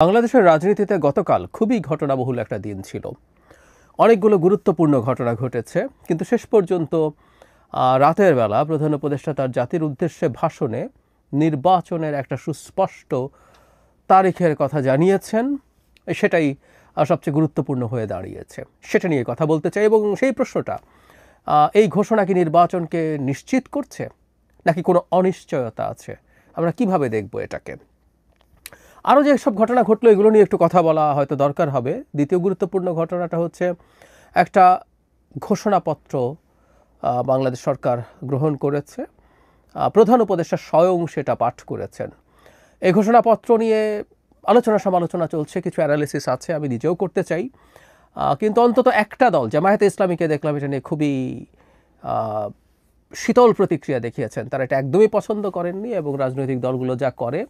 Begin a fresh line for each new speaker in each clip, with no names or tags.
বাংলাদেশের রাজনীতিতে গতকাল খুবই ঘটনাবহুল একটা দিন ছিল। অনেকগুলো গুরুত্বপূর্ণ ঘটনা ঘটেছে, কিন্তু শেষ পর্যন্ত রাতের বেলা প্রধান উপদেষ্টা তার জাতির উদ্দেশ্যে ভাষণে নির্বাচনের একটা সুস্পষ্ট তারিখের কথা জানিয়েছেন। সেটাই সবচেয়ে গুরুত্বপূর্ণ হয়ে দাঁড়িয়েছে। সেটা নিয়ে কথা বলতে চাই, এবং সেই প্রশ্নটা, এই ঘোষণা কি নির্বাচনকে নিশ্চিত করছে নাকি কোনো অনিশ্চয়তা আছে? আমরা কিভাবে দেখব এটাকে? আরও যে সব ঘটনা ঘটলো এগুলো নিয়ে একটু কথা বলা হয়তো দরকার হবে। দ্বিতীয় গুরুত্বপূর্ণ ঘটনাটা হচ্ছে একটা ঘোষণাপত্র বাংলাদেশ সরকার গ্রহণ করেছে। প্রধান উপদেষ্টা স্বয়ং সেটা পাঠ করেছেন। এই ঘোষণাপত্র নিয়ে আলোচনা সমালোচনা চলছে, কিছু অ্যানালিসিস আছে, আমি নিজেও করতে চাই। কিন্তু অন্তত একটা দল, জামায়াতে ইসলামীকে দেখলাম এটা নিয়ে খুবই শীতল প্রতিক্রিয়া দেখিয়েছেন। তারা এটা একদমই পছন্দ করেননি, এবং রাজনৈতিক দলগুলো যা করে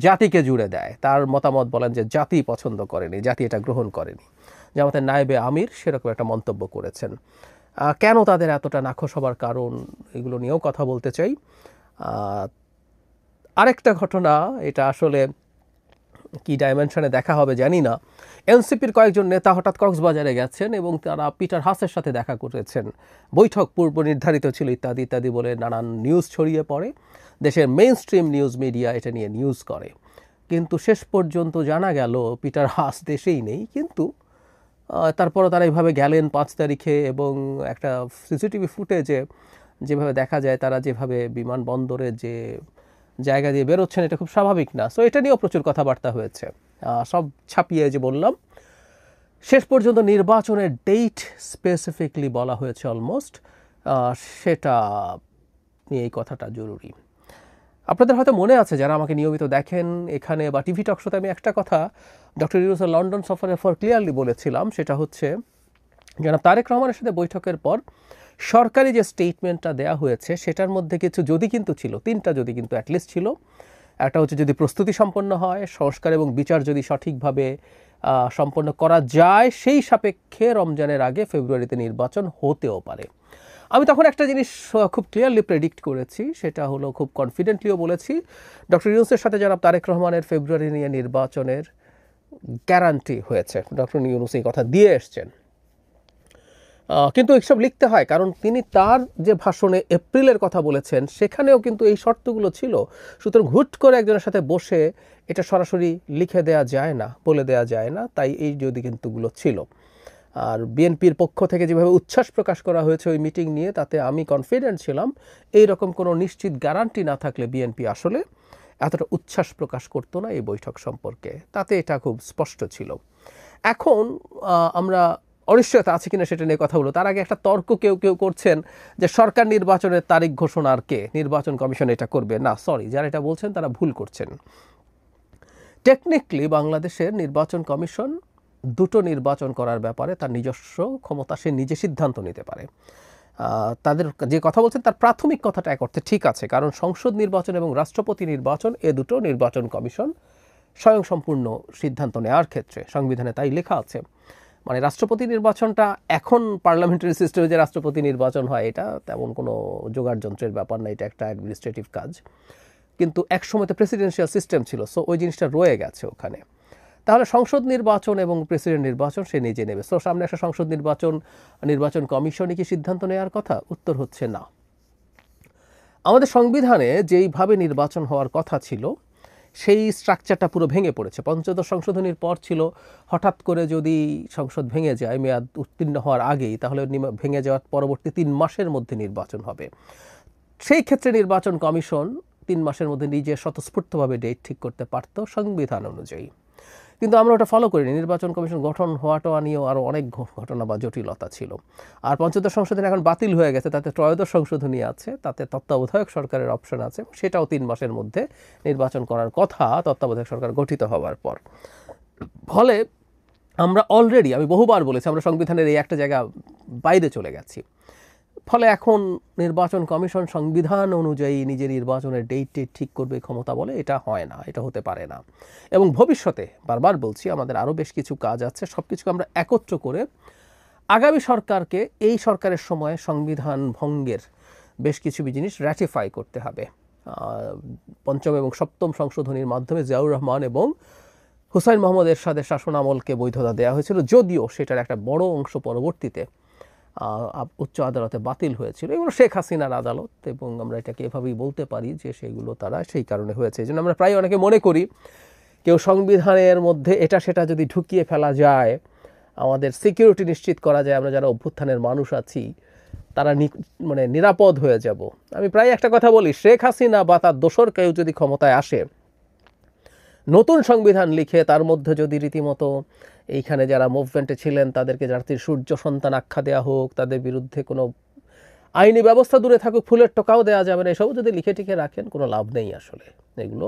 জাতিকে জুড়ে দেয়, তার মতামত বলেন যে জাতি পছন্দ করেনি, জাতি এটা গ্রহণ করেনি। জামাতের নায়েবে আমির সেরকম একটা মন্তব্য করেছেন। কেন তাদের এতটা নাখোশ হবার কারণ, এগুলো নিয়েও কথা বলতে চাই। আরেকটা ঘটনা, এটা আসলে কি ডাইমেনশনে দেখা হবে জানি না। এনসিপির কয়েকজন নেতা হঠাৎ কক্সবাজারে গেছেন এবং তারা পিটার হাসের সাথে দেখা করেছেন। বৈঠক পূর্ব নির্ধারিত ছিল ইত্যাদি ইত্যাদি বলে নানান নিউজ ছড়িয়ে পড়ে। দেশের মেইন স্ট্রিম নিউজ মিডিয়া এটা নিয়ে নিউজ করে, কিন্তু শেষ পর্যন্ত জানা গেল পিটার হাস দেশেই নেই। কিন্তু তারপরও তারা এইভাবে গেলেন 5 তারিখে, এবং একটা সিসিটিভি ফুটেজে যেভাবে দেখা যায় তারা যেভাবে বিমানবন্দরে যে জায়গা দিয়ে বেরোচ্ছেন, এটা খুব স্বাভাবিক না। সো এটা নিয়েও প্রচুর কথাবার্তা হয়েছে। সব ছাপিয়ে যে বললাম, শেষ পর্যন্ত নির্বাচনের ডেট স্পেসিফিকলি বলা হয়েছে অলমোস্ট, সেটা নিয়ে এই কথাটা জরুরি। আপনাদের হয়তো মনে আছে, যারা আমাকে নিয়মিত দেখেন এখানে বা টিভি টক শোতে, আমি একটা কথা ডক্টর ইউনূসের লন্ডন সফরের পর ক্লিয়ারলি বলেছিলাম। সেটা হচ্ছে, জনাব তারেক রহমানের সাথে বৈঠকের পর সরকারি যে স্টেটমেন্টটা দেয়া হয়েছে সেটার মধ্যে কিছু যদি কিন্তু ছিল, 3টা যদি কিন্তু অ্যাটলিস্ট ছিল। একটা হচ্ছে, যদি প্রস্তুতি সম্পন্ন হয়, সংস্কার এবং বিচার যদি সঠিকভাবে সম্পন্ন করা যায়, সেই সাপেক্ষে রমজানের আগে ফেব্রুয়ারিতে নির্বাচন হতেও পারে। আমি তখন একটা জিনিস খুব ক্লিয়ারলি প্রেডিক্ট করেছি, সেটা হলো, খুব কনফিডেন্টলিও বলেছি, ডক্টর ইউনূসের সাথে জনাব তারেক রহমানের ফেব্রুয়ারি নিয়ে নির্বাচনের গ্যারান্টি হয়েছে। ডক্টর ইউনূস এই কথা দিয়ে এসছেন। কিন্তু এইসব লিখতে হয়, কারণ তিনি তার যে ভাষণে এপ্রিলের কথা বলেছেন সেখানেও কিন্তু এই শর্তগুলো ছিল। সুতরাং হুট করে একজনের সাথে বসে এটা সরাসরি লিখে দেয়া যায় না, বলে দেয়া যায় না। তাই এই যদি কিন্তুগুলো ছিল। আর বিএনপির পক্ষ থেকে যেভাবে উচ্ছ্বাস প্রকাশ করা হয়েছে ওই মিটিং নিয়ে, তাতে আমি কনফিডেন্ট ছিলাম এই রকম কোনো নিশ্চিত গ্যারান্টি না থাকলে বিএনপি আসলে এতটা উচ্ছ্বাস প্রকাশ করতো না এই বৈঠক সম্পর্কে। তাতে এটা খুব স্পষ্ট ছিল। এখন আমরা অনিশ্চয়তা আছে কিনা সেটা নিয়ে কথা বলবো। তার আগে একটা তর্ক কেউ কেউ করছেন যে সরকার নির্বাচনের তারিখ ঘোষণার কে, নির্বাচন কমিশন এটা করবে না। সরি, যারা এটা বলছেন তারা ভুল করছেন। টেকনিক্যালি বাংলাদেশের নির্বাচন কমিশন দুটো নির্বাচন করার ব্যাপারে তার নিজস্ব ক্ষমতা, সে নিজে সিদ্ধান্ত নিতে পারে। তাদের যে কথা বলছেন তার প্রাথমিক কথাটা এক অর্থে ঠিক আছে, কারণ সংসদ নির্বাচন এবং রাষ্ট্রপতি নির্বাচন এ দুটো নির্বাচন কমিশন স্বয়ংসম্পূর্ণ সিদ্ধান্ত নেওয়ার ক্ষেত্রে, সংবিধানে তাই লেখা আছে। মানে রাষ্ট্রপতি নির্বাচনটা এখন পার্লামেন্টারি সিস্টেমে যে রাষ্ট্রপতি নির্বাচন হয়, এটা তেমন কোনো জোগাড় যন্ত্রের ব্যাপার না, এটা একটা অ্যাডমিনিস্ট্রেটিভ কাজ। কিন্তু একসময় তো প্রেসিডেন্সিয়াল সিস্টেম ছিল, সো ওই জিনিসটা রয়ে গেছে ওখানে। তাহলে সংসদ নির্বাচন এবং প্রেসিডেন্ট নির্বাচন সে নিজে নেবে। সো সামনে একটা সংসদ নির্বাচন কমিশনই কি সিদ্ধান্ত নেওয়ার কথা? উত্তর হচ্ছে না। আমাদের সংবিধানে যেইভাবে নির্বাচন হওয়ার কথা ছিল সেই স্ট্রাকচারটা পুরো ভেঙে পড়েছে। পঞ্চদশ সংশোধনীর পর ছিল, হঠাৎ করে যদি সংসদ ভেঙে যায় মেয়াদ উত্তীর্ণ হওয়ার আগেই, তাহলে ভেঙে যাওয়ার পরবর্তী 3 মাসের মধ্যে নির্বাচন হবে। সেই ক্ষেত্রে নির্বাচন কমিশন 3 মাসের মধ্যে নিজে স্বতঃস্ফূর্তভাবে ডেট ঠিক করতে পারত সংবিধান অনুযায়ী। কিন্তু আমরা ওটা ফলো করিনি। নির্বাচন কমিশন গঠন হওয়াটা নিয়েও আরও অনেক ঘটনা বা জটিলতা ছিল। আর পঞ্চদশ সংশোধনী এখন বাতিল হয়ে গেছে, তাতে ত্রয়োদশ সংশোধনী আছে, তাতে তত্ত্বাবধায়ক সরকারের অপশন আছে, সেটাও 3 মাসের মধ্যে নির্বাচন করার কথা তত্ত্বাবধায়ক সরকার গঠিত হওয়ার পর। ফলে আমরা অলরেডি, আমি বহুবার বলেছি, আমরা সংবিধানের এই একটা জায়গা বাইরে চলে গেছি। ফলে এখন নির্বাচন কমিশন সংবিধান অনুযায়ী নিজের নির্বাচনের ডেট ঠিক করবে ক্ষমতা বলে, এটা হয় না, এটা হতে পারে না। এবং ভবিষ্যতে, বারবার বলছি, আমাদের আরও বেশ কিছু কাজ আছে। সব কিছু আমরা একত্র করে আগামী সরকারকে এই সরকারের সময় সংবিধান ভঙ্গের বেশ কিছু জিনিস র্যাটিফাই করতে হবে। 5ম এবং 7ম সংশোধনীর মাধ্যমে জিয়াউর রহমান এবং হুসাইন মোহাম্মদ এরশাদের শাসন আমলকে বৈধতা দেওয়া হয়েছিল, যদিও সেটার একটা বড় অংশ পরবর্তীতে উচ্চ আদালতে বাতিল হয়েছিল। এগুলো শেখ হাসিনার আদালত, এবং আমরা এটাকে এভাবেই বলতে পারি যে সেগুলো তারা সেই কারণে হয়েছে। এই জন্য আমরা প্রায় অনেকে মনে করি কেউ সংবিধানের মধ্যে এটা সেটা যদি ঢুকিয়ে ফেলা যায়, আমাদের সিকিউরিটি নিশ্চিত করা যায়, আমরা যারা অভ্যুত্থানের মানুষ আছি তারা মানে নিরাপদ হয়ে যাব। আমি প্রায় একটা কথা বলি, শেখ হাসিনা বা তার দোসর কেউ যদি ক্ষমতায় আসে, নতুন সংবিধান লিখে তার মধ্যে যদি রীতিমতো এইখানে যারা মুভমেন্টে ছিলেন তাদেরকে জাতির সূর্য সন্তান আখ্যা দেওয়া হোক, তাদের বিরুদ্ধে কোনো আইনি ব্যবস্থা দূরে থাকুক, ফুলের টোকাও দেওয়া যাবে না, এসবও যদি লিখে টিকে রাখেন কোনো লাভ নেই আসলে। এগুলো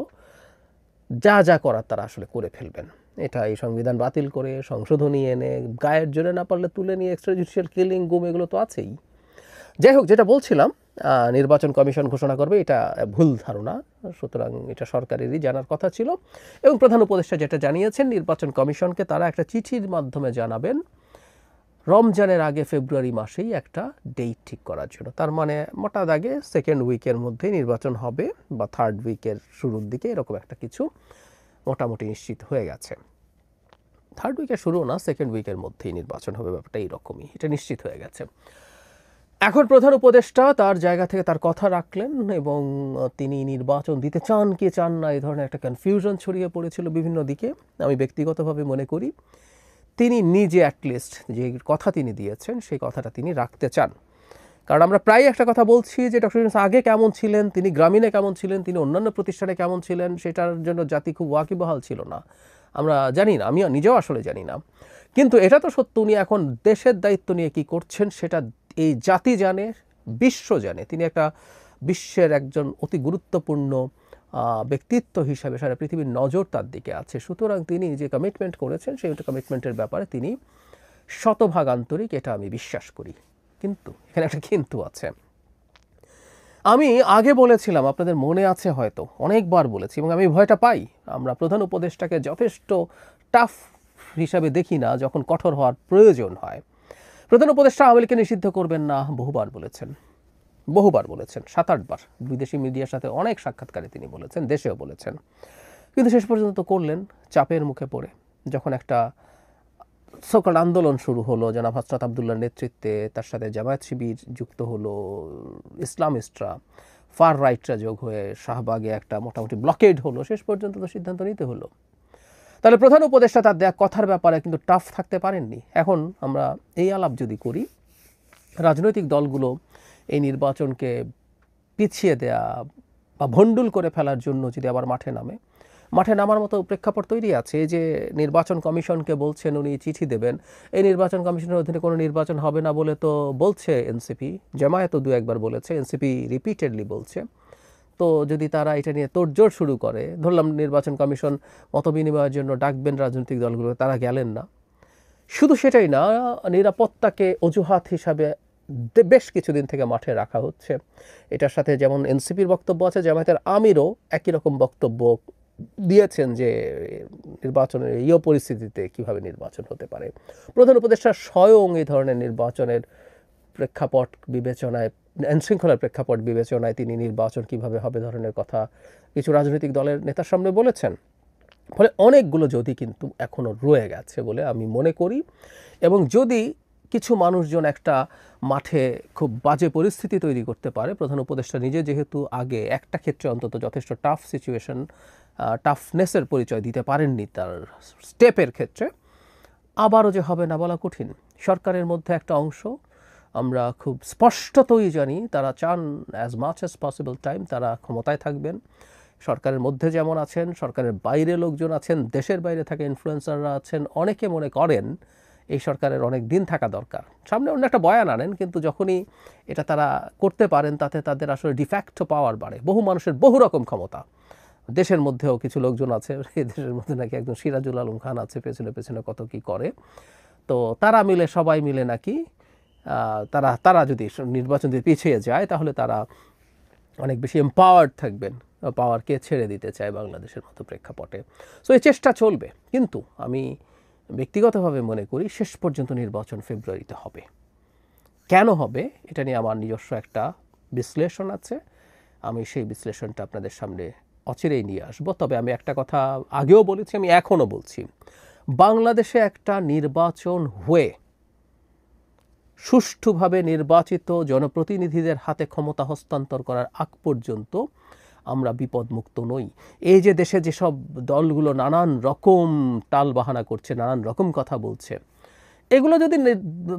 যা যা করার তারা আসলে করে ফেলবেন। এটা এই সংবিধান বাতিল করে সংশোধনী এনে গায়ের জোরে না পারলে তুলে নিয়ে এক্সট্রা জুডিশিয়াল কিলিং, গুম, এগুলো তো আছেই। যাই হোক, যেটা বলছিলাম, নির্বাচন কমিশন ঘোষণা করবে এটা ভুল ধারণা, সুতরাং এটা সরকারেরই জানার কথা ছিল। এবং প্রধান উপদেষ্টা যেটা জানিয়েছেন, নির্বাচন কমিশনকে তারা একটা চিঠির মাধ্যমে জানাবেন রমজানের আগে ফেব্রুয়ারি মাসেই একটা ডেট ঠিক করার জন্য। তার মানে মোটা দাগে সেকেন্ড উইকের মধ্যে নির্বাচন হবে বা থার্ড উইকের শুরুর দিকে, এরকম একটা কিছু মোটামুটি নিশ্চিত হয়ে গেছে। থার্ড উইকের শুরু না, সেকেন্ড উইকের মধ্যেই নির্বাচন হবে, ব্যাপারটা এইরকমই, এটা নিশ্চিত হয়ে গেছে। এখন প্রধান উপদেষ্টা তার জায়গা থেকে তার কথা রাখলেন এবং তিনি নির্বাচন দিতে চান কি চান না এই ধরনের একটা কনফিউশন ছড়িয়ে পড়েছিল বিভিন্ন দিকে। আমি ব্যক্তিগতভাবে মনে করি তিনি নিজে অ্যাটলিস্ট যে কথা তিনি দিয়েছেন সেই কথাটা তিনি রাখতে চান। কারণ আমরা প্রায় একটা কথা বলছি যে ডক্টর ইউনূস আগে কেমন ছিলেন, তিনি গ্রামীণে কেমন ছিলেন, তিনি অন্যান্য প্রতিষ্ঠানে কেমন ছিলেন, সেটার জন্য জাতি খুব ওয়াকিবহাল ছিল না। আমরা জানি না, আমি নিজেও আসলে জানি না, কিন্তু এটা তো সত্য উনি এখন দেশের দায়িত্ব নিয়ে কি করছেন সেটা এই জাতি জানে, বিশ্ব জানে। তিনি একটা বিশ্বের একজন অতি গুরুত্বপূর্ণ ব্যক্তিত্ব হিসাবে সারা পৃথিবীর নজর তার দিকে আছে। সুতরাং তিনি যে কমিটমেন্ট করেছেন সেই কমিটমেন্টের ব্যাপারে তিনি শতভাগ আন্তরিক, এটা আমি বিশ্বাস করি। কিন্তু এখানে একটা কিন্তু আছে। আমি আগে বলেছিলাম, আপনাদের মনে আছে হয়তো, অনেকবার বলেছি, এবং আমি ভয়টা পাই, আমরা প্রধান উপদেষ্টাকে যথেষ্ট টাফ হিসাবে দেখি না যখন কঠোর হওয়ার প্রয়োজন হয়। প্রধান উপদেষ্টা আওয়ামী লীগকে নিষিদ্ধ করবেন না বহুবার বলেছেন, 7-8 বার বিদেশি মিডিয়ার সাথে অনেক সাক্ষাৎকারে তিনি বলেছেন, দেশেও বলেছেন, কিন্তু শেষ পর্যন্ত করলেন চাপের মুখে পড়ে। যখন একটা সকল আন্দোলন শুরু হলো জনাব হাসনাত আবদুল্লাহর নেতৃত্বে, তার সাথে জামায়াত শিবির যুক্ত হলো, ইসলামিস্টরা, ফার রাইটরা যোগ হয়ে শাহবাগে একটা মোটামুটি ব্লকেড হলো, শেষ পর্যন্ত তো সিদ্ধান্ত নিতে হলো। তাহলে প্রধান উপদেষ্টা তার দেয়া কথার ব্যাপারে কিন্তু টাফ থাকতে পারেননি। এখন আমরা এই আলাপ যদি করি, রাজনৈতিক দলগুলো এই নির্বাচনকে পিছিয়ে দেয়া বা ভণ্ডুল করে ফেলার জন্য যদি আবার মাঠে নামার মতো প্রেক্ষাপট তৈরি আছে। এই যে নির্বাচন কমিশনকে বলছেন উনি চিঠি দেবেন, এই নির্বাচন কমিশনের অধীনে কোনো নির্বাচন হবে না বলে তো বলছে এনসিপি, জামায়াতও 2-1 বার বলেছে, এনসিপি রিপিটেডলি বলছে। তো যদি তারা এটা নিয়ে তোড়জোড় শুরু করে, ধরলাম নির্বাচন কমিশন মতবিনিময়ের জন্য ডাকবেন রাজনৈতিক দলগুলো, তারা গেলেন না, শুধু সেটাই না, নিরাপত্তাকে অজুহাত হিসাবে বেশ কিছুদিন থেকে মাঠে রাখা হচ্ছে। এটার সাথে যেমন এনসিপির বক্তব্য আছে, জামায়াতের আমিরও একই রকম বক্তব্য দিয়েছেন যে নির্বাচনের এই পরিস্থিতিতে কিভাবে নির্বাচন হতে পারে। প্রধান উপদেষ্টা স্বয়ং এই ধরনের নির্বাচনের প্রেক্ষাপট বিবেচনায়, আইনশৃঙ্খলার প্রেক্ষাপট বিবেচনায় তিনি নির্বাচন কিভাবে হবে ধরনের কথা কিছু রাজনৈতিক দলের নেতার সামনে বলেছেন। ফলে অনেকগুলো যদি কিন্তু এখনও রয়ে গেছে বলে আমি মনে করি। এবং যদি কিছু মানুষজন একটা মাঠে খুব বাজে পরিস্থিতি তৈরি করতে পারে, প্রধান উপদেষ্টা নিজে যেহেতু আগে একটা ক্ষেত্রে অন্তত যথেষ্ট টাফ সিচুয়েশন, টাফনেসের পরিচয় দিতে পারেননি তার স্টেপের ক্ষেত্রে, আবারও যে হবে না বলা কঠিন। সরকারের মধ্যে একটা অংশ আমরা খুব স্পষ্টতই জানি তারা চান as much as possible time তারা ক্ষমতায় থাকবেন। সরকারের মধ্যে যেমন আছেন, সরকারের বাইরে লোকজন আছেন, দেশের বাইরে থাকা ইনফ্লুয়েন্সাররা আছেন, অনেকে মনে করেন এই সরকারের অনেক দিন থাকা দরকার। সামনে অন্য একটা বয়ান আনেন, কিন্তু যখনই এটা তারা করতে পারেন তাতে তাদের আসলে ডিফ্যাক্টো পাওয়ার বাড়ে। বহু মানুষের বহু রকম ক্ষমতা, দেশের মধ্যেও কিছু লোকজন আছে, এই দেশের মধ্যে নাকি একজন সিরাজুল আলম খান আছে, পেছনে পেছনে কত কি করে। তো তারা মিলে, সবাই মিলে নাকি তারা যদি নির্বাচন দিয়ে পিছিয়ে যায় তাহলে তারা অনেক বেশি এম্পাওয়ার্ড থাকবেন, পাওয়ারকে ছেড়ে দিতে চায় বাংলাদেশের মতো প্রেক্ষাপটে। সো এই চেষ্টা চলবে, কিন্তু আমি ব্যক্তিগতভাবে মনে করি শেষ পর্যন্ত নির্বাচন ফেব্রুয়ারিতে হবে। কেন হবে এটা নিয়ে আমার নিজস্ব একটা বিশ্লেষণ আছে, আমি সেই বিশ্লেষণটা আপনাদের সামনে অচিরেই নিয়ে আসবো। তবে আমি একটা কথা আগেও বলেছি, আমি এখনও বলছি, বাংলাদেশে একটা নির্বাচন হয়ে সুষ্ঠুভাবে নির্বাচিত জনপ্রতিনিধিদের হাতে ক্ষমতা হস্তান্তর করার আগ পর্যন্ত আমরা বিপদমুক্ত নই। এই যে দেশে যেসব দলগুলো নানান রকম টালবাহানা করছে, নানান রকম কথা বলছে, এগুলো যদি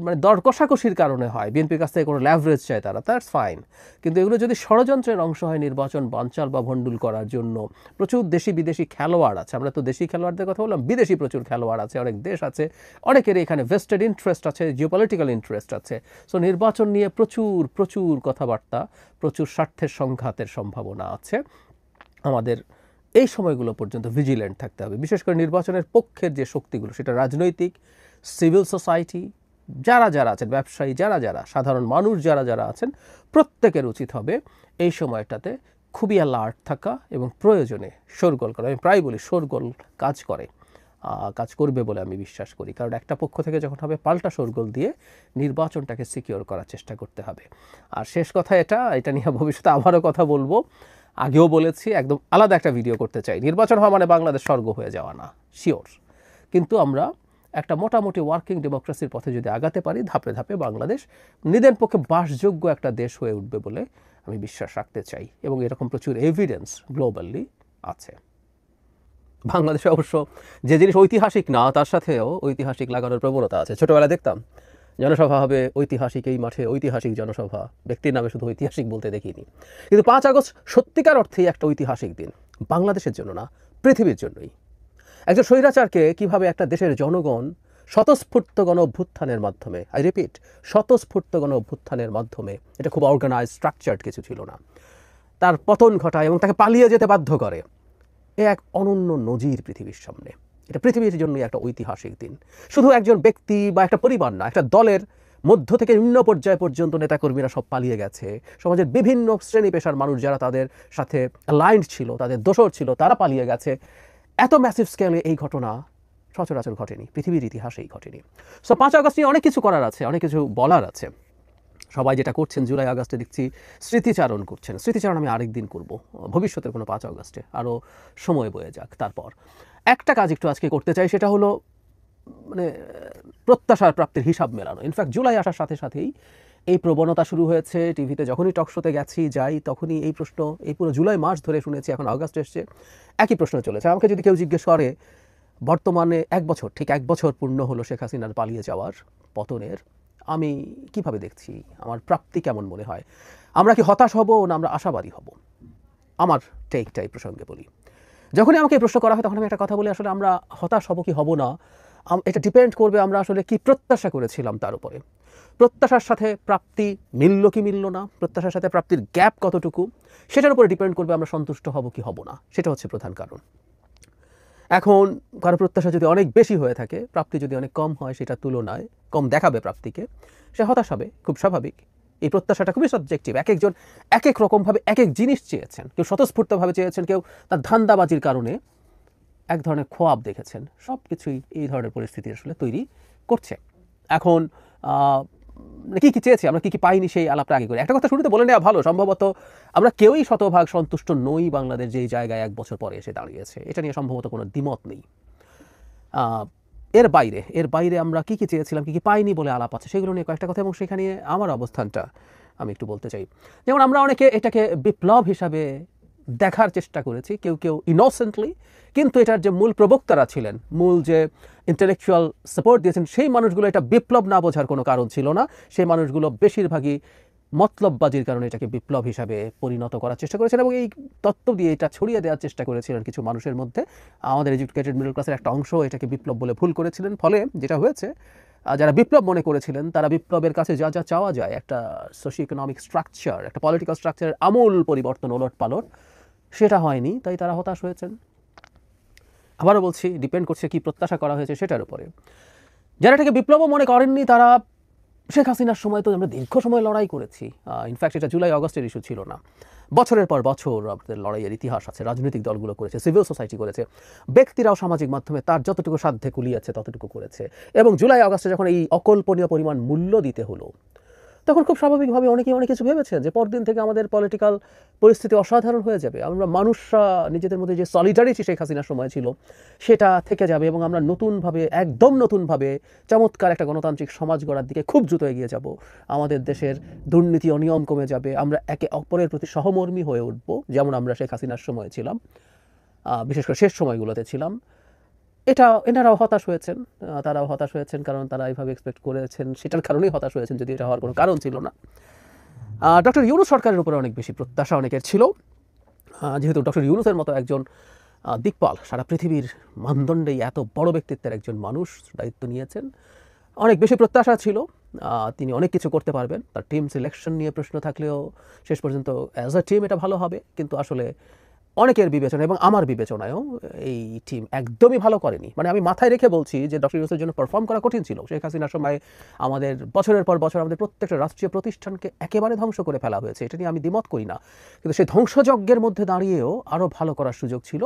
মানে দর কষাকষির কারণে হয়, বিএনপির কাছ থেকে কোনো ল্যাভারেজ চায় তারা, দ্যাটস ফাইন। কিন্তু এগুলো যদি ষড়যন্ত্রের অংশ হয় নির্বাচন বানচাল বা ভণ্ডুল করার জন্য, প্রচুর দেশি বিদেশি খেলোয়াড় আছে, আমরা তো দেশি খেলোয়াড়দের কথা বললাম, বিদেশি প্রচুর খেলোয়াড় আছে, অনেক দেশ আছে, অনেকের এখানে ভেস্টেড ইন্টারেস্ট আছে, জিওপলিটিক্যাল ইন্টারেস্ট আছে। সো নির্বাচন নিয়ে প্রচুর প্রচুর কথাবার্তা, প্রচুর স্বার্থের সংঘাতের সম্ভাবনা আছে। আমাদের এই সময়গুলো পর্যন্ত ভিজিল্যান্ট থাকতে হবে। বিশেষ করে নির্বাচনের পক্ষের যে শক্তিগুলো, সেটা রাজনৈতিক, সিভিল সোসাইটি, যারা যারা আছেন, ব্যবসায়ী যারা যারা, সাধারণ মানুষ যারা যারা আছেন, প্রত্যেকের উচিত হবে এই সময়টাতে খুবই অ্যালার্ট থাকা এবং প্রয়োজনে শোরগোল করা। আমি প্রায় বলি শোরগোল কাজ করবে বলে আমি বিশ্বাস করি, কারণ একটা পক্ষ থেকে যখন হবে পাল্টা শোরগোল দিয়ে নির্বাচনটাকে সিকিওর করার চেষ্টা করতে হবে। আর শেষ কথা, এটা নিয়ে ভবিষ্যতে আবারও কথা বলবো, আগেও বলেছি, একদম আলাদা একটা ভিডিও করতে চাই। নির্বাচন হওয়া মানে বাংলাদেশ স্বর্গ হয়ে যাওয়া না, শিওর, কিন্তু আমরা একটা মোটামুটি ওয়ার্কিং ডেমোক্রেসির পথে যদি আগাতে পারি, ধাপে ধাপে বাংলাদেশ নিদের পক্ষে বাসযোগ্য একটা দেশ হয়ে উঠবে বলে আমি বিশ্বাস রাখতে চাই, এবং এরকম প্রচুর এভিডেন্স গ্লোবালি আছে। বাংলাদেশে অবশ্য যে জিনিস ঐতিহাসিক না, তার সাথেও ঐতিহাসিক লাগানোর প্রবণতা আছে। ছোটোবেলায় দেখতাম জনসভা হবে ঐতিহাসিক, এই মাঠে ঐতিহাসিক জনসভা, ব্যক্তির নামে শুধু ঐতিহাসিক বলতে দেখিনি। কিন্তু 5 আগস্ট সত্যিকার অর্থেই একটা ঐতিহাসিক দিন, বাংলাদেশের জন্য না, পৃথিবীর জন্যই। একজন স্বৈরাচারকে কিভাবে একটা দেশের জনগণ স্বতঃস্ফূর্ত গণ অভ্যুত্থানের মাধ্যমে, আই রিপিট, স্বতঃস্ফূর্ত গণ অভ্যুত্থানের মাধ্যমে, এটা খুব অর্গানাইজ স্ট্রাকচার্ড কিছু ছিল না, তার পতন ঘটায় এবং তাকে পালিয়ে যেতে বাধ্য করে, এ এক অনন্য নজির পৃথিবীর সামনে। এটা পৃথিবীর জন্যই একটা ঐতিহাসিক দিন। শুধু একজন ব্যক্তি বা একটা পরিবার না, একটা দলের মধ্য থেকে নিম্ন পর্যায় পর্যন্ত নেতাকর্মীরা সব পালিয়ে গেছে, সমাজের বিভিন্ন শ্রেণী পেশার মানুষ যারা তাদের সাথে অ্যালাইন্ড ছিল, তাদের দোসর ছিল, তারা পালিয়ে গেছে। এত ম্যাসিভ স্কেলে এই ঘটনা সচরাচর ঘটেনি, পৃথিবীর ইতিহাসেই ঘটেনি। সো 5 আগস্ট নিয়ে অনেক কিছু করার আছে, অনেক কিছু বলার আছে। সবাই যেটা করছেন, জুলাই আগস্টে দেখছি স্মৃতিচারণ করছেন। স্মৃতিচারণ আমি আরেকদিন করব, ভবিষ্যতের কোনো 5 আগস্টে, আরও সময় বয়ে যাক। তারপর একটা কাজ একটু আজকে করতে চাই, সেটা হলো মানে প্রত্যাশার প্রাপ্তির হিসাব মেলানো। ইনফ্যাক্ট জুলাই আসার সাথে সাথেই এই প্রবণতা শুরু হয়েছে। টিভিতে যখনই টকশোতে যাই তখনই এই প্রশ্ন, এই পুরো জুলাই মাস ধরে শুনেছি, এখন আগস্ট এসছে, একই প্রশ্ন চলেছে। আমাকে যদি কেউ জিজ্ঞেস করে বর্তমানে 1 বছর, ঠিক 1 বছর পূর্ণ হলো শেখ হাসিনার পালিয়ে যাওয়ার, পতনের, আমি কিভাবে দেখছি, আমার প্রাপ্তি কেমন মনে হয়, আমরা কি হতাশ হব না আমরা আশাবাদী হব? আমার টেকটা এই প্রসঙ্গে বলি। যখনই আমাকে এই প্রশ্ন করা হয় তখন আমি একটা কথা বলি, আসলে আমরা হতাশ হব কি হব না, এটা ডিপেন্ড করবে আমরা আসলে কি প্রত্যাশা করেছিলাম তার উপরে। প্রত্যাশার সাথে প্রাপ্তি মিলল কি মিলল না, প্রত্যাশার সাথে প্রাপ্তির গ্যাপ কতটুকু, সেটার উপরে ডিপেন্ড করবে আমরা সন্তুষ্ট হব কি হব না। সেটা হচ্ছে প্রধান কারণ। এখন কারো প্রত্যাশা যদি অনেক বেশি হয়ে থাকে, প্রাপ্তি যদি অনেক কম হয়, সেটার তুলনায় কম দেখাবে প্রাপ্তিকে, সে হতাশ হবে, খুব স্বাভাবিক। এই প্রত্যাশাটা খুবই সাবজেক্টিভ, এক একজন এক এক রকমভাবে এক এক জিনিস চেয়েছেন। কেউ স্বতঃস্ফূর্তভাবে চেয়েছেন, কেউ তার ধান্দাবাজির কারণে এক ধরনের খোয়াব দেখেছেন। সব কিছুই এই ধরনের পরিস্থিতি আসলে তৈরি করছে। এখন কী কী চেয়েছি আমরা, কী কী পাইনি, সেই আলাপটা আগে করি। একটা কথা শুরুতে বলে নেওয়া ভালো, সম্ভবত আমরা কেউই শতভাগ সন্তুষ্ট নই বাংলাদেশ যেই জায়গায় 1 বছর পরে এসে দাঁড়িয়েছে, এটা নিয়ে সম্ভবত কোনো দ্বিমত নেই। এর বাইরে আমরা কী কী চেয়েছিলাম, কী কী পাইনি বলে আলাপ আছে, সেগুলো নিয়ে কয়েকটা কথা, এবং সেখানে আমার অবস্থানটা আমি একটু বলতে চাই। যেমন আমরা অনেকে এটাকে বিপ্লব হিসাবে দেখার চেষ্টা করেছি, কেউ কেউ ইনোসেন্টলি, কিন্তু এটার যে মূল প্রবক্তারা ছিলেন, মূল যে ইন্টেলেকচুয়াল সাপোর্ট দিয়েছেন, সেই মানুষগুলো এটা বিপ্লব না বোঝার কোনো কারণ ছিল না। সেই মানুষগুলো বেশিরভাগই মতলববাজির কারণে এটাকে বিপ্লব হিসাবে পরিণত করার চেষ্টা করেছেন, এবং এই তত্ত্ব দিয়ে এটা ছড়িয়ে দেওয়ার চেষ্টা করেছিলেন কিছু মানুষের মধ্যে। আমাদের এডুকেটেড মিডল ক্লাসের একটা অংশ এটাকে বিপ্লব বলে ভুল করেছিলেন। ফলে যেটা হয়েছে, যারা বিপ্লব মনে করেছিলেন তারা বিপ্লবের কাছে যা যা চাওয়া যায়, একটা সোশিও ইকোনমিক স্ট্রাকচার, একটা পলিটিক্যাল স্ট্রাকচারের আমূল পরিবর্তন, ওলট পালট, সেটা হয়নি, তাই তারা হতাশ হয়েছেন। আবারও বলছি, ডিপেন্ড করছে কি প্রত্যাশা করা হয়েছে সেটার উপরে। যারা এটাকে বিপ্লবও মনে করেননি, তারা শেখ হাসিনার সময় তো আমরা দীর্ঘ সময় লড়াই করেছি। ইনফ্যাক্ট এটা জুলাই আগস্টের ইস্যু ছিল না, বছরের পর বছর আমাদের লড়াইয়ের ইতিহাস আছে। রাজনৈতিক দলগুলো করেছে, সিভিল সোসাইটি করেছে, ব্যক্তিরাও সামাজিক মাধ্যমে তার যতটুকু সাধ্যে কুলিয়েছে ততটুকু করেছে। এবং জুলাই আগস্টে যখন এই অকল্পনীয় পরিমাণ মূল্য দিতে হলো, তখন খুব স্বাভাবিকভাবে অনেকেই অনেক কিছু ভেবেছেন যে পরদিন থেকে আমাদের পলিটিক্যাল পরিস্থিতি অসাধারণ হয়ে যাবে, আমরা মানুষরা নিজেদের মধ্যে যে সলিডারিটি শেখ হাসিনার সময় ছিল সেটা থেকে যাবে এবং আমরা নতুনভাবে, একদম নতুনভাবে চমৎকার একটা গণতান্ত্রিক সমাজ গড়ার দিকে খুব দ্রুত এগিয়ে যাব। আমাদের দেশের দুর্নীতি অনিয়ম কমে যাবে, আমরা একে অপরের প্রতি সহমর্মী হয়ে উঠব, যেমন আমরা শেখ হাসিনার সময় ছিলাম, বিশেষ করে শেষ সময়গুলোতে ছিলাম। এনারাও হতাশ হয়েছেন, তারাও হতাশ হয়েছেন, কারণ তারা এইভাবে এক্সপেক্ট করেছেন, সেটার কারণেই হতাশ হয়েছেন, যদি এটা হওয়ার কোনো কারণ ছিল না। ডক্টর ইউনূস সরকারের উপরে অনেক বেশি প্রত্যাশা অনেকের ছিল, যেহেতু ডক্টর ইউনূসের মতো একজন দিকপাল, সারা পৃথিবীর মানদণ্ডেই এত বড় ব্যক্তিত্বের একজন মানুষ দায়িত্ব নিয়েছেন, অনেক বেশি প্রত্যাশা ছিল তিনি অনেক কিছু করতে পারবেন। তার টিম সিলেকশন নিয়ে প্রশ্ন থাকলেও শেষ পর্যন্ত অ্যাজ আ টিম এটা ভালো হবে, কিন্তু আসলে অনেকের বিবেচনা এবং আমার বিবেচনায়ও এই টিম একদমই ভালো করেনি। মানে আমি মাথায় রেখে বলছি যে ডক্টর ইউনূসের জন্য পারফর্ম করা কঠিন ছিল। শেখ হাসিনার সময় আমাদের বছরের পর বছর আমাদের প্রত্যেকটা রাষ্ট্রীয় প্রতিষ্ঠানকে একেবারে ধ্বংস করে ফেলা হয়েছে, এটা নিয়ে আমি দ্বিমত করি না, কিন্তু সেই ধ্বংসযজ্ঞের মধ্যে দাঁড়িয়েও আরও ভালো করার সুযোগ ছিল।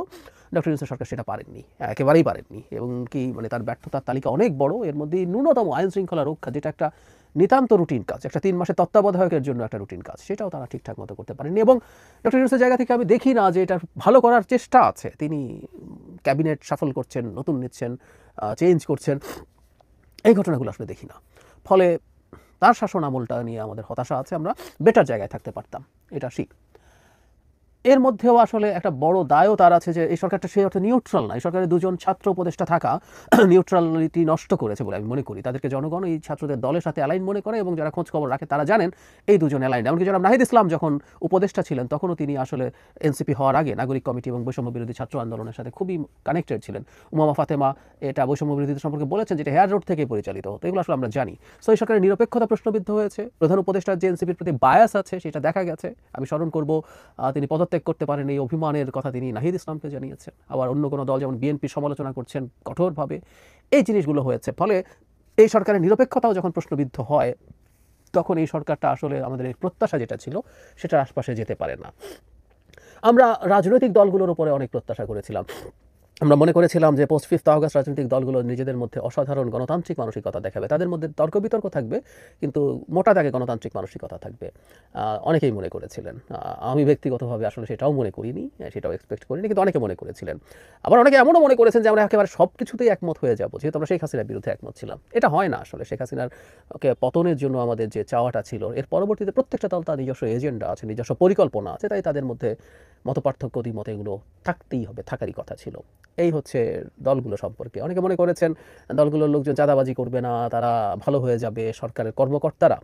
ডক্টর ইউনূস সরকার সেটা পারেননি, একেবারেই পারেননি, এবং কি মানে তার ব্যর্থতার তালিকা অনেক বড়। এর মধ্যে ন্যূনতম আইন শৃঙ্খলা রক্ষা, যেটা একটা নিতান্ত রুটিন কাজ, একটা 3 মাসের তত্ত্বাবধায়কের জন্য একটা রুটিন কাজ, সেটাও তারা ঠিকঠাক মতো করতে পারেননি। এবং ডক্টর ইউনূসের জায়গা থেকে আমি দেখি না যে এটা ভালো করার চেষ্টা আছে। তিনি ক্যাবিনেট শাফল করছেন, নতুন নিচ্ছেন, চেঞ্জ করছেন, এই ঘটনাগুলো আসলে দেখি না। ফলে তার শাসন আমলটা নিয়ে আমাদের হতাশা আছে, আমরা বেটার জায়গায় থাকতে পারতাম, এটা ঠিক। এর মধ্যেও আসলে একটা বড় দায়ও তার আছে যে এই সরকারটা সেই অর্থে নিউট্রাল না। এই সরকারের দুজন ছাত্র উপদেষ্টা থাকা নিউট্রালিটি নষ্ট করেছে বলে আমি মনে করি। তাদেরকে জনগণ এই ছাত্রদের দলের সাথে অ্যালাইন মনে করে, এবং যারা খোঁজ খবর রাখে তারা জানেন এই দুজন অ্যালাইন। এমনকি জনাব নাহিদ ইসলাম যখন উপদেষ্টা ছিলেন তখনও তিনি আসলে এনসিপি হওয়ার আগে নাগরিক কমিটি এবং বৈষম্য বিরোধী ছাত্র আন্দোলনের সাথে খুবই কানেক্টেড ছিলেন। উমামা ফাতেমা এটা বৈষম্য বিরোধী সম্পর্কে বলেছেন, যেটা হেয়ার রোড থেকে পরিচালিত হতো। এগুলো আসলে আমরা জানি। সো এই সরকারের নিরপেক্ষতা প্রশ্নবিদ্ধ হয়েছে। প্রধান উপদেষ্টার যে এনসিপির প্রতি বায়াস আছে সেটা দেখা গেছে। আমি স্মরণ করব তিনি পদত্যাগ করতে পারেন, এই অভিমানের কথা তিনি নাহিদ ইসলামকে জানিয়েছেন। আবার অন্য কোনো দল যেমন বিএনপি সমালোচনা করছেন কঠোরভাবে। এই জিনিসগুলো হয়েছে। ফলে এই সরকারের নিরপেক্ষতাও যখন প্রশ্নবিদ্ধ হয়, তখন এই সরকারটা আসলে আমাদের এই প্রত্যাশা যেটা ছিল সেটার আশপাশে যেতে পারে না। আমরা রাজনৈতিক দলগুলোর উপরে অনেক প্রত্যাশা করেছিলাম। আমরা মনে করেছিলাম যে পোস্ট 5 আগস্ট রাজনৈতিক দলগুলো নিজেদের মধ্যে অসাধারণ গণতান্ত্রিক মানসিকতা দেখাবে, তাদের মধ্যে তর্ক বিতর্ক থাকবে, কিন্তু মোটা দাগে গণতান্ত্রিক মানসিকতা থাকবে। অনেকেই মনে করেছিলেন। আমি ব্যক্তিগতভাবে আসলে সেটাও মনে করিনি, সেটাও এক্সপেক্ট করিনি, কিন্তু অনেকে মনে করেছিলেন। আবার অনেকে এমনও মনে করেছেন যে আমরা একেবারে সব কিছুতেই একমত হয়ে যাব, যেহেতু আমরা শেখ হাসিনার বিরুদ্ধে একমত ছিলাম। এটা হয় না আসলে। শেখ হাসিনার পতনের জন্য আমাদের যে চাওয়াটা ছিল, এর পরবর্তীতে প্রত্যেকটা দল তার নিজস্ব এজেন্ডা আছে, নিজস্ব পরিকল্পনা আছে, তাই তাদের মধ্যে মতপার্থক্য, দ্বিমত এগুলো থাকতেই হবে, থাকারই কথা ছিল। এই হচ্ছে দলগুলো সম্পর্কে। অনেকে মনে করেছেন দলগুলোর লোকজন চাঁদাবাজি করবে না, তারা ভালো হয়ে যাবে। সরকারের কর্মকর্তারা,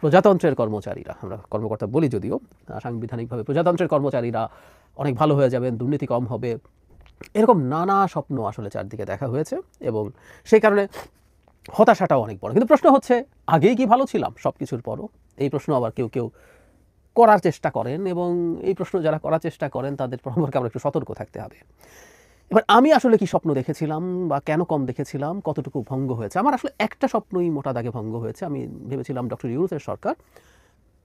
প্রজাতন্ত্রের কর্মচারীরা, আমরা কর্মকর্তা বলি যদিও, সাংবিধানিকভাবে প্রজাতন্ত্রের কর্মচারীরা অনেক ভালো হয়ে যাবেন, দুর্নীতি কম হবে, এরকম নানা স্বপ্ন আসলে চারদিকে দেখা হয়েছে, এবং সেই কারণে হতাশাটাও অনেক বড়। কিন্তু প্রশ্ন হচ্ছে, আগেই কি ভালো ছিলাম সব কিছুর পরও? এই প্রশ্ন আবার কেউ কেউ করার চেষ্টা করেন, এবং এই প্রশ্ন যারা করার চেষ্টা করেন তাদের সম্পর্কে আমরা একটু সতর্ক থাকতে হবে। এবার আমি আসলে কি স্বপ্ন দেখেছিলাম, বা কেন কম দেখেছিলাম, কতটুকু ভঙ্গ হয়েছে? আমার আসলে একটা স্বপ্নই মোটা দাগে ভঙ্গ হয়েছে। আমি ভেবেছিলাম ডক্টর ইউনূসের সরকার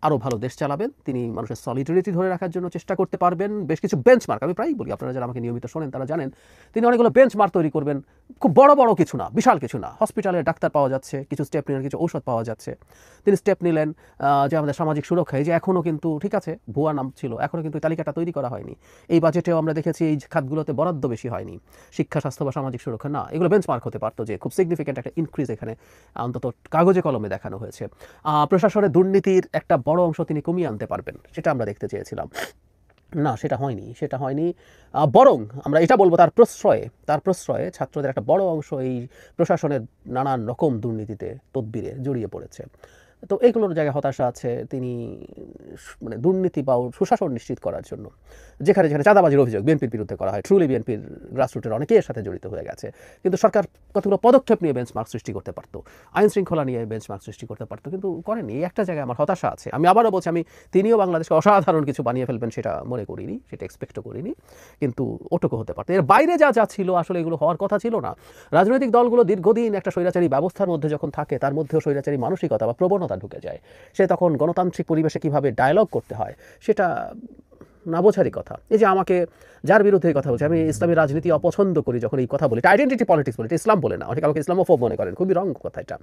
আরও ভালো দেশ চালাবেন, তিনি মানুষের সলিডারিটি ধরে রাখার জন্য চেষ্টা করতে পারবেন। বেশ কিছু বেঞ্চমার্ক, আমি প্রায়ই বলি, আপনারা যারা আমাকে নিয়মিত শোনেন তারা জানেন, তিনি অনেকগুলো বেঞ্চমার্ক তৈরি করবেন। খুব বড় বড় কিছু না, বিশাল কিছু না। হসপিটালে ডাক্তার পাওয়া যাচ্ছে, কিছু স্টেপ নিলেন, কিছু ঔষধ পাওয়া যাচ্ছে। তিনি স্টেপ নিলেন যে আমাদের সামাজিক সুরক্ষা, এই যে এখনও কিন্তু ঠিক আছে ভুয়া নাম ছিল, এখনও কিন্তু তালিকাটা তৈরি করা হয়নি। এই বাজেটেও আমরা দেখেছি এই খাতগুলোতে বরাদ্দ বেশি হয়নি, শিক্ষা, স্বাস্থ্য বা সামাজিক সুরক্ষা না। এগুলো বেঞ্চমার্ক হতে পারতো, যে খুব সিগনিফিক্যান্ট একটা ইনক্রিজ এখানে অন্তত কাগজে কলমে দেখানো হয়েছে। প্রশাসনের দুর্নীতির একটা বড় অংশ তিনি কমিয়ে আনতে পারবেন, সেটা আমরা দেখতে চেয়েছিলাম। না, সেটা হয়নি, সেটা হয়নি। বরং আমরা এটা বলবো, তার প্রশ্রয়ে ছাত্রদের একটা বড় অংশ এই প্রশাসনের নানান রকম দুর্নীতিতে, তদবিরে জড়িয়ে পড়েছে। তো এগুলোর জায়গায় হতাশা আছে। তিনি মানে দুর্নীতি বা সুশাসন নিশ্চিত করার জন্য যেখানে যেখানে চাঁদাবাজির অভিযোগ বিএনপির বিরুদ্ধে করা হয়, ট্রুলি বিএনপির গ্রাসরুটের অনেকেই এর সাথে জড়িত হয়ে গেছে, কিন্তু সরকার কতগুলো পদক্ষেপ নিয়ে বেঞ্চমার্ক সৃষ্টি করতে পারতো, আইন শৃঙ্খলা নিয়ে বেঞ্চমার্ক সৃষ্টি করতে পারতো, কিন্তু করেনি। এই একটা জায়গায় আমার হতাশা আছে। আমি আবারও বলছি, তিনিও বাংলাদেশকে অসাধারণ কিছু বানিয়ে ফেলবেন সেটা মনে করিনি, সেটা এক্সপেক্টও করিনি, কিন্তু ওটুকু হতে পারতো। এর বাইরে যা যা ছিল আসলে এগুলো হওয়ার কথা ছিল না। রাজনৈতিক দলগুলো দীর্ঘদিন একটা স্বৈরাচারী ব্যবস্থার মধ্যে যখন থাকে, তার মধ্যেও স্বৈরাচারী মানসিকতা বা প্রবণতা ঢুকে যায়। সে তখন গণতান্ত্রিক পরিবেশে কিভাবে ডায়ালগ করতে হয় সেটা না বোঝারই কথা। এই যে আমাকে যার বিরুদ্ধে কথা বলছে, আমি ইসলামী রাজনীতি অপছন্দ করি যখন এই কথা বলি, এটা আইডেন্টিটি পলিটিক্স বলে, এটা ইসলাম বলে না। অনেকে আমাকে ইসলামোফোব মনে করেন, খুবই রং কথা এটা।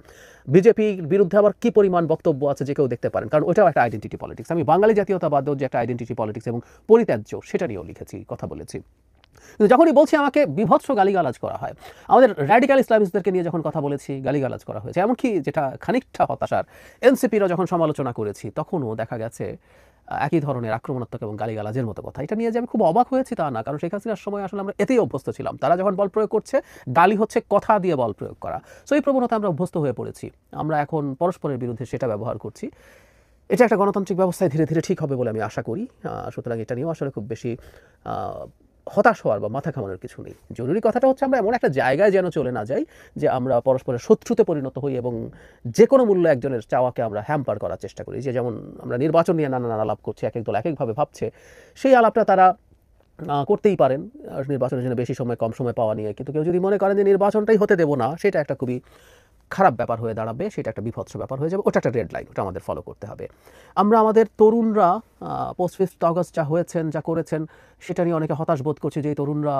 বিজেপির বিরুদ্ধে আবার কি পরিমাণ বক্তব্য আছে যে কেউ দেখতে পারেন, কারণ ওটাও একটা আইডেন্টিটি পলিটিক্স। আমি বাঙালি জাতীয়তাবাদ যে একটা আইডেন্টিটি পলিটিক্স এবং পরিত্যাজ্য, সেটা নিয়েও লিখেছি, কথা বলেছি। কিন্তু যখনই বলছি আমাকে বিভৎস গালিগালাজ করা হয়, আমাদের র্যাডিক্যাল ইসলামিস্টদেরকে নিয়ে যখন কথা বলেছি গালিগালাজ করা হয়েছে, এমনকি যেটা খানিকটা হতাশার, এনসিপিরও যখন সমালোচনা করেছি তখনও দেখা গেছে একই ধরনের আক্রমণাত্মক এবং গালিগালাজের মতো কথা। এটা নিয়ে যে আমি খুব অবাক হয়েছি তা না, কারণ শেখ হাসিনার সময় আসলে আমরা এতেই অভ্যস্ত ছিলাম। তারা যখন বল প্রয়োগ করছে, গালি হচ্ছে কথা দিয়ে বল প্রয়োগ করা। সো এই প্রবণতা আমরা অভ্যস্ত হয়ে পড়েছি। আমরা এখন পরস্পরের বিরুদ্ধে সেটা ব্যবহার করছি। এটা একটা গণতান্ত্রিক ব্যবস্থায় ধীরে ধীরে ঠিক হবে বলে আমি আশা করি। সুতরাং এটা নিয়েও আসলে খুব বেশি হতাশ হওয়ার বা মাথা ঘামানোর কিছু নেই। জরুরি কথাটা হচ্ছে আমরা এমন একটা জায়গায় যেন চলে না যাই যে আমরা পরস্পরের শত্রুতে পরিণত হই এবং যে কোনো মূল্যে একজনের চাওয়াকে আমরা হ্যাম্পার করার চেষ্টা করি। যে যেমন আমরা নির্বাচন নিয়ে নানান আলাপ করছি, এক এক দল এক একভাবে ভাবছে, সেই আলাপটা তারা করতেই পারেন নির্বাচনের জন্য বেশি সময় কম সময় পাওয়া নিয়ে। কিন্তু কেউ যদি মনে করেন যে নির্বাচনটাই হতে দেবো না, সেটা একটা খুবই খারাপ ব্যাপার হয়ে দাঁড়াবে, সেটা একটা বিভৎস ব্যাপার হয়ে যাবে। ওটা একটা রেড লাইন, ওটা আমাদের ফলো করতে হবে। আমরা আমাদের তরুণরা পোস্ট 5th অগস্ট যা হয়েছেন, যা করেছেন, সেটা নিয়ে অনেকে হতাশ বোধ করছে যে এই তরুণরা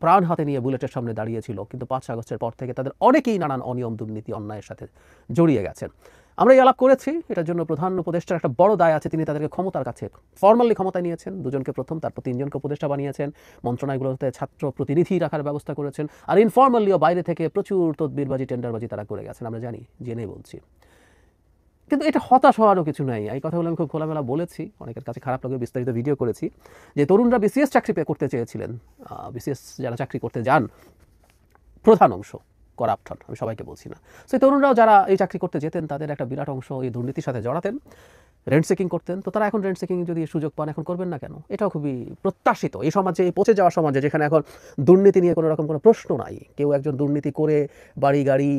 প্রাণ হাতে নিয়ে বুলেটের সামনে দাঁড়িয়েছিল, কিন্তু 5 আগস্টের পর থেকে তাদের অনেকেই নানান অনিয়ম, দুর্নীতি, অন্যায়ের সাথে জড়িয়ে গেছেন। আমরা এই আলাপ করেছি, এটার জন্য প্রধান উপদেষ্টার একটা বড় দায় আছে। তিনি তাদেরকে ক্ষমতার কাছে ফর্মালি ক্ষমতায় নিয়েছেন, 2জনকে প্রথম, তারপর 3জনকে উপদেষ্টা বানিয়েছেন, মন্ত্রণালয়গুলোতে ছাত্র প্রতিনিধি রাখার ব্যবস্থা করেছেন, আর ইনফর্মালিও বাইরে থেকে প্রচুর তদবিরবাজি, টেন্ডারবাজি তারা করে গেছেন। আমরা জানি, জেনে বলছি। কিন্তু এটা হতাশ হওয়ারও কিছু নাই। এই কথাগুলো আমি খুব খোলামেলা বলেছি, অনেকের কাছে খারাপ লাগে, বিস্তারিত ভিডিও করেছি, যে তরুণরা বিসিএস চাকরি করতে চেয়েছিলেন। বিসিএস যারা চাকরি করতে যান, প্রধান অংশ করাপ্ট হন, আমি সবাইকে বলছি না। সেই তরুণরাও যারা এই চাকরি করতে যেতেন, তাদের একটা বিরাট অংশ এই দুর্নীতির সাথে জড়াতেন, রেন্ট সেকিং করতেন। তো তারা এখন রেন্ট সেকিং যদি সুযোগ পান, এখন করবেন না কেন? এটাও খুবই প্রত্যাশিত এই সমাজে, এই পচে যাওয়া সমাজে, যেখানে এখন দুর্নীতি নিয়ে কোনো রকম কোনো প্রশ্ন নাই। কেউ একজন দুর্নীতি করে বাড়ি গাড়ি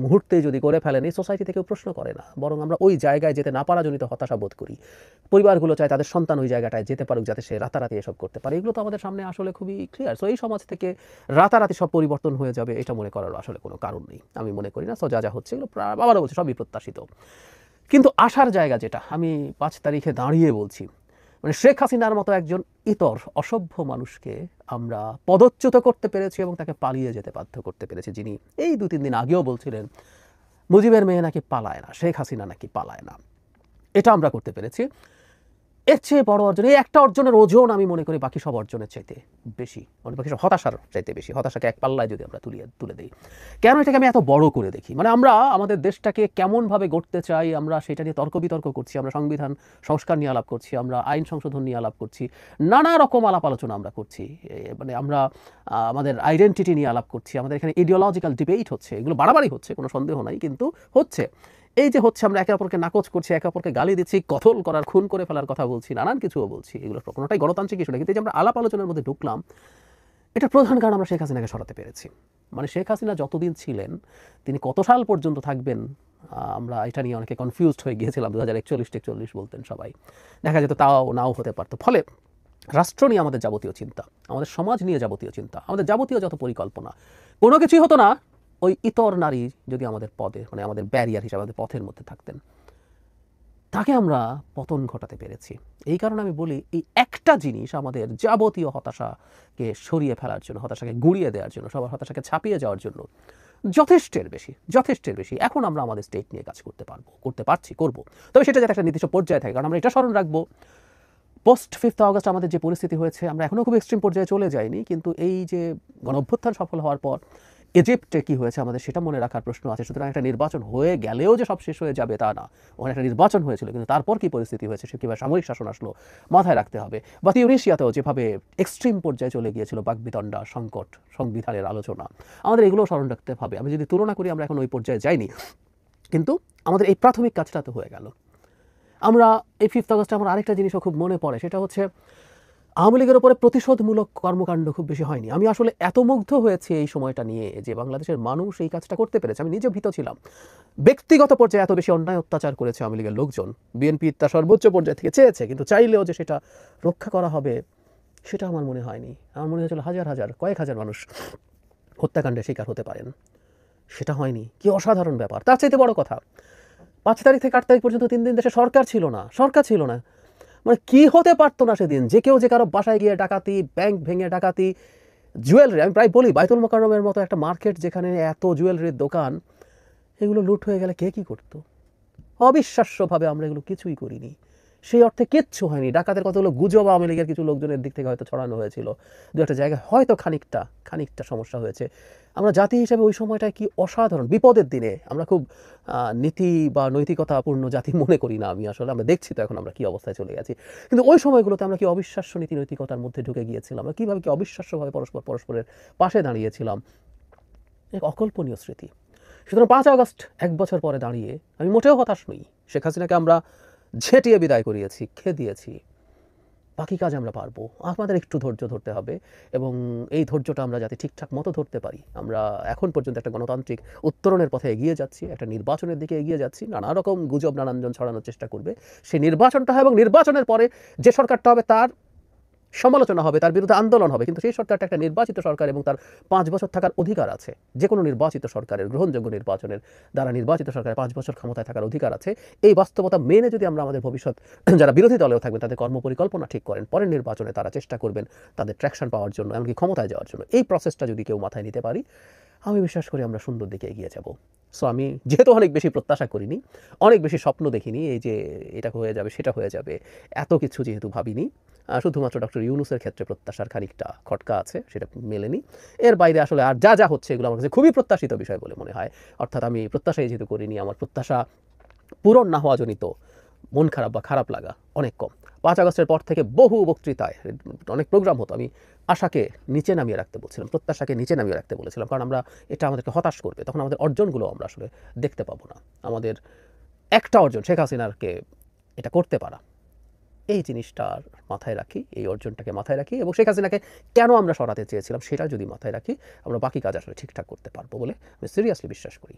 মুহূর্তে যদি করে ফেলেন, এই সোসাইটিতে কেউ প্রশ্ন করে না। বরং আমরা ওই জায়গায় যেতে না পারা জনিত হতাশা বোধ করি। পরিবারগুলো চায় তাদের সন্তান ওই জায়গাটায় যেতে পারুক, যাতে সে রাতারাতি এসব করতে পারে। এগুলো তো আমাদের সামনে আসলে খুবই ক্লিয়ার। সো এই সমাজ থেকে রাতারাতি সব পরিবর্তন হয়ে যাবে, এটা মনে করার আসলে কোনো কারণ নেই, আমি মনে করি না। সো যা যা হচ্ছে এগুলো আবারও বলছি, সবই প্রত্যাশিত। কিন্তু আসার জায়গা যেটা আমি 5 তারিখে দাঁড়িয়ে বলছি, মানে শেখ হাসিনার মতো একজন ইতর অসভ্য মানুষকে আমরা পদচ্যুত করতে পেরেছি এবং তাকে পালিয়ে যেতে বাধ্য করতে পেরেছি, যিনি এই 2-3 দিন আগেও বলছিলেন মুজিবের মেয়ে নাকি পালায় না, শেখ হাসিনা নাকি পালায় না। এটা আমরা করতে পেরেছি। এর চেয়ে বড় অর্জন, এই একটা অর্জনের ওজন আমি মনে করি বাকি সব অর্জনের চাইতে বেশি, মানে বাকি সব হতাশার চাইতে বেশি। হতাশাকে এক পাল্লায় যদি আমরা তুলে দিই, কেন এটাকে আমি এত বড় করে দেখি? মানে আমরা আমাদের দেশটাকে কেমনভাবে গড়তে চাই, আমরা সেটা নিয়ে তর্ক বিতর্ক করছি, আমরা সংবিধান সংস্কার নিয়ে আলাপ করছি, আমরা আইন সংশোধন নিয়ে আলাপ করছি, নানা রকম আলাপ আলোচনা আমরা করছি, মানে আমরা আমাদের আইডেন্টিটি নিয়ে আলাপ করছি, আমাদের এখানে ইডিওলজিক্যাল ডিবেট হচ্ছে, এগুলো বাড়াবাড়ি হচ্ছে, কোনো সন্দেহ নাই, কিন্তু হচ্ছে। এই যে হচ্ছে, আমরা একে অপরকে নাকচ করছি, একে অপরকে গালি দিচ্ছি, কতল করার, খুন করে ফেলার কথা বলছি, নানান কিছুও বলছি, এগুলো কোনোটাই গণতান্ত্রিক ইস্যু না। কিন্তু এই যে আমরা আলাপ আলোচনার মধ্যে ঢুকলাম, এটা প্রধান কারণ আমরা শেখ হাসিনাকে সরাতে পেরেছি। মানে শেখ হাসিনা যতদিন ছিলেন, তিনি কত সাল পর্যন্ত থাকবেন, আমরা এটা নিয়ে অনেকে কনফিউজড হয়ে গিয়েছিলাম। 2041-42 বলতেন সবাই, দেখা যেত তাও নাও হতে পারতো। ফলে রাষ্ট্র নিয়ে আমাদের যাবতীয় চিন্তা, আমাদের সমাজ নিয়ে যাবতীয় চিন্তা, আমাদের যাবতীয় যত পরিকল্পনা, কোনো কিছুই হতো না ওই ইতর নারী যদি আমাদের পদে, মানে আমাদের ব্যারিয়ার হিসাবে আমাদের পথের মধ্যে থাকতেন। তাকে আমরা পতন ঘটাতে পেরেছি। এই কারণে আমি বলি, এই একটা জিনিস আমাদের যাবতীয় হতাশাকে সরিয়ে ফেলার জন্য, হতাশাকে গুড়িয়ে দেওয়ার জন্য, সবার হতাশাকে ছাপিয়ে যাওয়ার জন্য যথেষ্টের বেশি এখন আমরা আমাদের স্টেট নিয়ে কাজ করতে পারছি, করব। তবে সেটা যাতে একটা নির্দিষ্ট পর্যায়ে থাকে। কারণ আমরা এটা স্মরণ রাখবো, পোস্ট 5th অগস্ট আমাদের যে পরিস্থিতি হয়েছে, আমরা এখনও খুব এক্সট্রিম পর্যায়ে চলে যাইনি, কিন্তু এই যে গণঅভ্যুত্থান সফল হওয়ার পর ইজিপ্টে কী হয়েছে আমাদের সেটা মনে রাখার প্রশ্ন আছে। সুতরাং একটা নির্বাচন হয়ে গেলেও যে সব শেষ হয়ে যাবে তা না। ওখানে একটা নির্বাচন হয়েছিল, কিন্তু তারপর কী পরিস্থিতি হয়েছে, সে কীভাবে সামরিক শাসন আসলো, মাথায় রাখতে হবে। বা তিউনিসিয়াতেও যেভাবে এক্সট্রিম পর্যায়ে চলে গিয়েছিল বাকবিতণ্ডা, সংকট, সংবিধানের আলোচনা, আমাদের এগুলোও স্মরণ রাখতে হবে। আমি যদি তুলনা করি, আমরা এখন ওই পর্যায়ে যাইনি, কিন্তু আমাদের এই প্রাথমিক কাজটা তো হয়ে গেল। আমরা এই 5th অগস্টে আমার আরেকটা জিনিসও খুব মনে পড়ে, সেটা হচ্ছে আওয়ামী লীগের ওপরে প্রতিশোধমূলক কর্মকাণ্ড খুব বেশি হয়নি। আমি আসলে এত মুগ্ধ হয়েছি এই সময়টা নিয়ে যে বাংলাদেশের মানুষ এই কাজটা করতে পেরেছে। আমি নিজে ভীত ছিলাম, ব্যক্তিগত পর্যায়ে এত বেশি অন্যায় অত্যাচার করেছে আওয়ামী লীগের লোকজন, বিএনপি তার সর্বোচ্চ পর্যায় থেকে চেয়েছে, কিন্তু চাইলেও যে সেটা রক্ষা করা হবে সেটা আমার মনে হয়নি। আমার মনে হয়েছিল কয়েক হাজার মানুষ হত্যাকাণ্ডের শিকার হতে পারেন, সেটা হয়নি। কি অসাধারণ ব্যাপার! তার চাইতে বড় কথা, 5 তারিখ থেকে 8 তারিখ পর্যন্ত 3 দিন দেশে সরকার ছিল না।
মানে কি হতে পারতো না সেদিন, যে কেউ যে কারো বাসায় গিয়ে ডাকাতি, ব্যাংক ভেঙে ডাকাতি, জুয়েলারি, আমি প্রায় বলি বাইতুল মোকাররমের মতো একটা মার্কেট যেখানে এত জুয়েলারির দোকান, এগুলো লুট হয়ে গেলে কে কি করতো? অবিশ্বাস্যভাবে আমরা এগুলো কিছুই করিনি, সেই অর্থে কিচ্ছু হয়নি। ডাকাতের কতগুলো গুজব আওয়ামী লীগের কিছু লোকজনের দিক থেকে হয়তো ছড়ানো হয়েছিল, দু একটা জায়গায় হয়তো খানিকটা সমস্যা হয়েছে। আমরা জাতি হিসেবে ওই সময়টায় কি অসাধারণ বিপদের দিনে আমরা খুব নীতি বা নৈতিকতাপূর্ণ জাতি মনে করি না আমি, আসলে আমরা দেখছি তো এখন আমরা কি অবস্থায় চলে গেছি। কিন্তু ওই সময়গুলোতে আমরা কি অবিশ্বাস্য নীতি নৈতিকতার মধ্যে ঢুকে গিয়েছিলাম, আমরা কীভাবে কি অবিশ্বাস্যভাবে পরস্পরের পাশে দাঁড়িয়েছিলাম, এক অকল্পনীয় স্মৃতি। সুতরাং 5 আগস্ট এক বছর পরে দাঁড়িয়ে আমি মোটেও হতাশ নই। শেখ হাসিনাকে আমরা ঝেঁটিয়ে বিদায় করিয়েছি, খেদিয়েছি, বাকি কাজ আমরা পারবো। আমাদের একটু ধৈর্য ধরতে হবে, এবং এই ধৈর্যটা আমরা যাতে ঠিকঠাক মতো ধরতে পারি। আমরা এখন পর্যন্ত একটা গণতান্ত্রিক উত্তরণের পথে এগিয়ে যাচ্ছি, একটা নির্বাচনের দিকে এগিয়ে যাচ্ছি। নানা রকম গুজব নানানজন ছড়ানোর চেষ্টা করবে, সেই নির্বাচনটা হয় এবং নির্বাচনের পরে যে সরকারটা হবে তার সমালোচনা হবে, তার বিরুদ্ধে আন্দোলন হবে, কিন্তু সেই সরকারটা একটা নির্বাচিত সরকার এবং তার 5 বছর থাকার অধিকার আছে। যে কোনো নির্বাচিত সরকারের, গ্রহণযোগ্য নির্বাচনের দ্বারা নির্বাচিত সরকারের 5 বছর ক্ষমতায় থাকার অধিকার আছে। এই বাস্তবতা মেনে যদি আমরা আমাদের ভবিষ্যৎ, যারা বিরোধী দলেও থাকবেন তাদের কর্মপরিকল্পনা ঠিক করেন, পরের নির্বাচনে তারা চেষ্টা করবেন তাদের ট্র্যাকশন পাওয়ার জন্য, এমনকি ক্ষমতায় যাওয়ার জন্য, এই প্রসেসটা যদি কেউ মাথায় নিতে পারি, আমি বিশ্বাস করি আমরা সুন্দর দিকে এগিয়ে যাব। সো আমি যেহেতু অনেক বেশি প্রত্যাশা করিনি, অনেক বেশি স্বপ্ন দেখিনি, এই যে এটা হয়ে যাবে সেটা হয়ে যাবে, এত কিছু যেহেতু ভাবিনি, শুধুমাত্র ডক্টর ইউনূসের ক্ষেত্রে প্রত্যাশার খানিকটা খটকা আছে, সেটা মেলেনি। এর বাইরে আসলে আর যা হচ্ছে এগুলো আমার কাছে খুবই প্রত্যাশিত বিষয় বলে মনে হয়। অর্থাৎ আমি প্রত্যাশাই যেহেতু করিনি, আমার প্রত্যাশা পূরণ না হওয়া জনিত মন খারাপ বা খারাপ লাগা অনেক কম। 5 আগস্টের পর থেকে বহু বক্তৃতায় অনেক প্রোগ্রাম হতো, আমি আশাকে নিচে নামিয়ে রাখতে বলছিলাম, প্রত্যাশাকে নিচে নামিয়ে রাখতে বলেছিলাম, কারণ আমরা এটা আমাদেরকে হতাশ করবে, তখন আমাদের অর্জনগুলো আমরা আসলে দেখতে পাবো না। আমাদের একটা অর্জন শেখ হাসিনারকে এটা করতে পারা, এই জিনিসটার মাথায় রাখি, এই অর্জনটাকে মাথায় রাখি, এবং শেখ হাসিনাকে কেন আমরা সরাতে চেয়েছিলাম সেটা যদি মাথায় রাখি, আমরা বাকি কাজ আসলে ঠিকঠাক করতে পারবো বলে আমি সিরিয়াসলি বিশ্বাস করি।